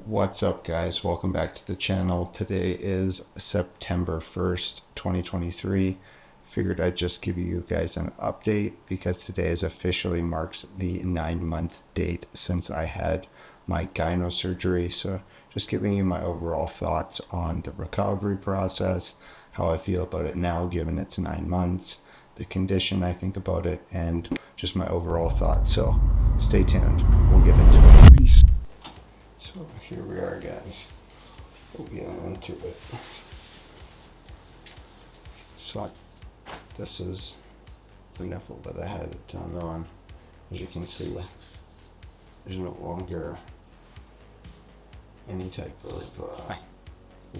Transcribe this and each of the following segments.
What's up, guys? Welcome back to the channel. Today is September 1st, 2023. Figured I'd just give you guys an update because today officially marks the 9-month date since I had my gyno surgery. So just giving you my overall thoughts on the recovery process, how I feel about it now given it's 9 months, the condition I think about it, and just my overall thoughts. So stay tuned. We'll get into it. Peace. So here we are, guys. We'll get into it. So this is the nipple that I had it done on. As you can see, there's no longer any type of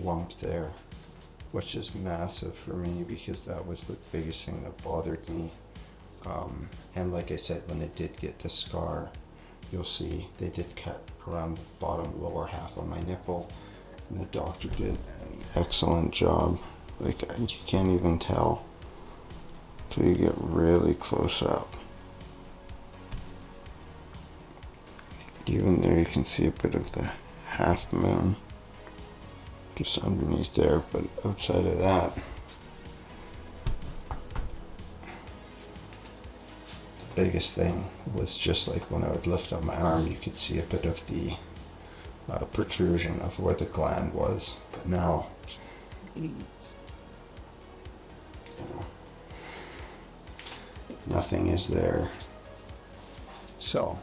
lump there, which is massive for me because that was the biggest thing that bothered me. And like I said, when they did get the scar, you'll see they did cut around the bottom lower half of my nipple, and the doctor did an excellent job. Like, you can't even tell till you get really close up. Even there you can see a bit of the half moon just underneath there, but outside of that, biggest thing was just like when I would lift up my arm, you could see a bit of the protrusion of where the gland was. But now, nothing is there. So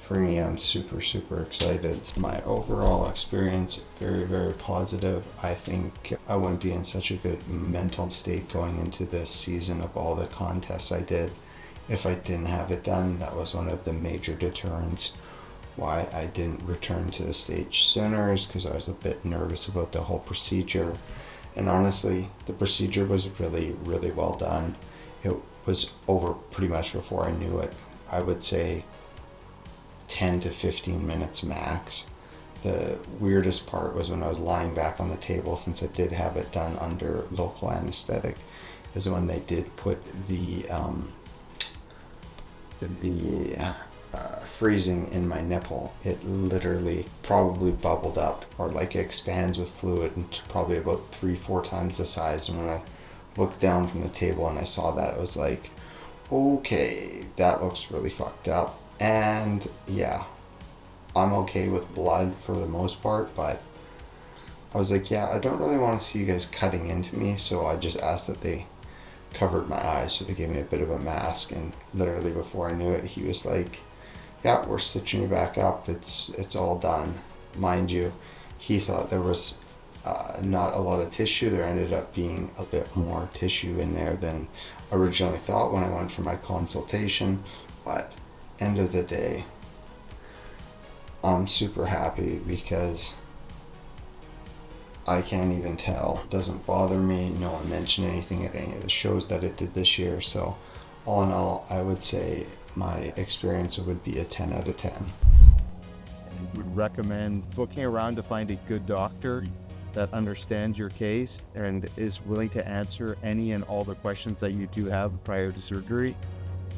for me, I'm super excited. My overall experience, very positive. I think I wouldn't be in such a good mental state going into this season of all the contests I did if I didn't have it done. That was one of the major deterrents why I didn't return to the stage sooner, is because I was a bit nervous about the whole procedure. And honestly, the procedure was really well done. It was over pretty much before I knew it. I would say 10 to 15 minutes max. The weirdest part was when I was lying back on the table, since I did have it done under local anesthetic, is when they did put the freezing in my nipple. It literally probably bubbled up, or like expands with fluid, into probably about 3-4 times the size. And when I looked down from the table and I saw that, it was like, okay, that looks really fucked up. And yeah, I'm okay with blood for the most part, but I was like, yeah, I don't really want to see you guys cutting into me. So I just asked that they covered my eyes, so they gave me a bit of a mask. And literally before I knew it, he was like, yeah, we're stitching you back up, it's all done. Mind you, he thought there was not a lot of tissue. There ended up being a bit more tissue in there than originally thought when I went for my consultation. But end of the day, I'm super happy because I can't even tell. It doesn't bother me. No one mentioned anything at any of the shows that it did this year. So all in all, I would say my experience would be a 10 out of 10. And would recommend looking around to find a good doctor that understands your case and is willing to answer any and all the questions that you do have prior to surgery.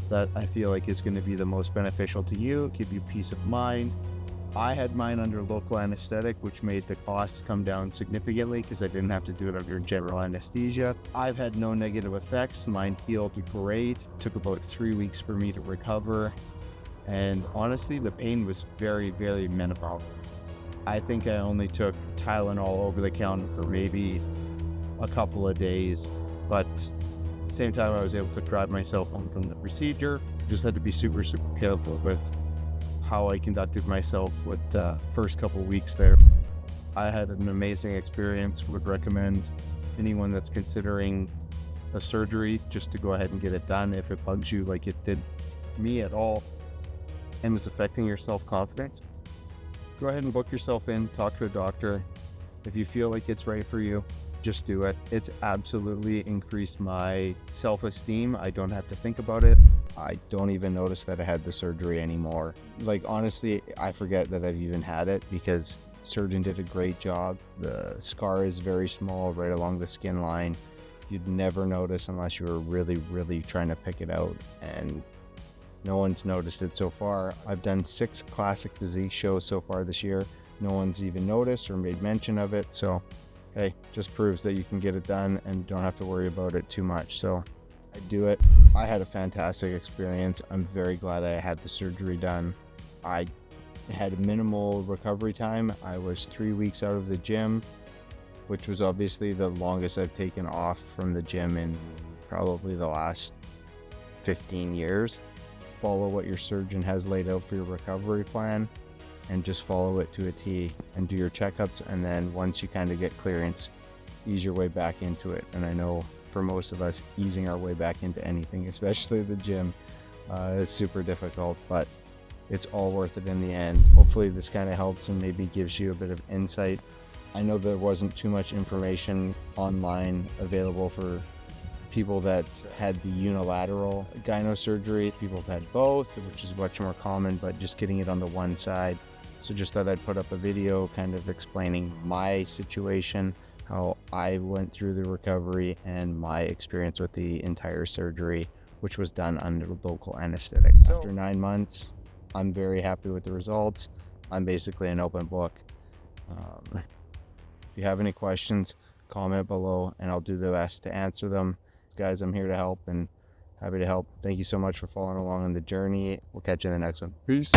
That I feel like is going to be the most beneficial to you, give you peace of mind. I had mine under local anesthetic, which made the costs come down significantly because I didn't have to do it under general anesthesia. I've had no negative effects. Mine healed great. It took about 3 weeks for me to recover. And honestly, the pain was very minimal. I think I only took Tylenol over the counter for maybe a couple of days, but at the same time I was able to drive myself home from the procedure. Just had to be super careful with how I conducted myself with the first couple weeks there. I had an amazing experience. Would recommend anyone that's considering a surgery just to go ahead and get it done if it bugs you like it did me at all and is affecting your self-confidence. Go ahead and book yourself in, talk to a doctor. If you feel like it's right for you, just do it. It's absolutely increased my self-esteem. I don't have to think about it. I don't even notice that I had the surgery anymore. Like, honestly, I forget that I've even had it because surgeon did a great job. The scar is very small right along the skin line. You'd never notice unless you were really trying to pick it out, and no one's noticed it so far. I've done 6 classic physique shows so far this year. no one's even noticed or made mention of it. So hey, just proves that you can get it done and don't have to worry about it too much. So I do it. I had a fantastic experience. I'm very glad I had the surgery done. I had minimal recovery time. I was 3 weeks out of the gym, which was obviously the longest I've taken off from the gym in probably the last 15 years. Follow what your surgeon has laid out for your recovery plan and just follow it to a T and do your checkups. And then once you kind of get clearance, ease your way back into it. And I know for most of us, easing our way back into anything, especially the gym, is super difficult, but it's all worth it in the end. Hopefully this kind of helps and maybe gives you a bit of insight. I know there wasn't too much information online available for people that had the unilateral gyno surgery. People have had both, which is much more common, but just getting it on the one side. So just thought I'd put up a video kind of explaining my situation, how I went through the recovery, and my experience with the entire surgery, which was done under local anesthetic. So after 9 months, I'm very happy with the results. I'm basically an open book. If you have any questions, comment below and I'll do the best to answer them. Guys, I'm here to help and happy to help. Thank you so much for following along on the journey. We'll catch you in the next one. Peace.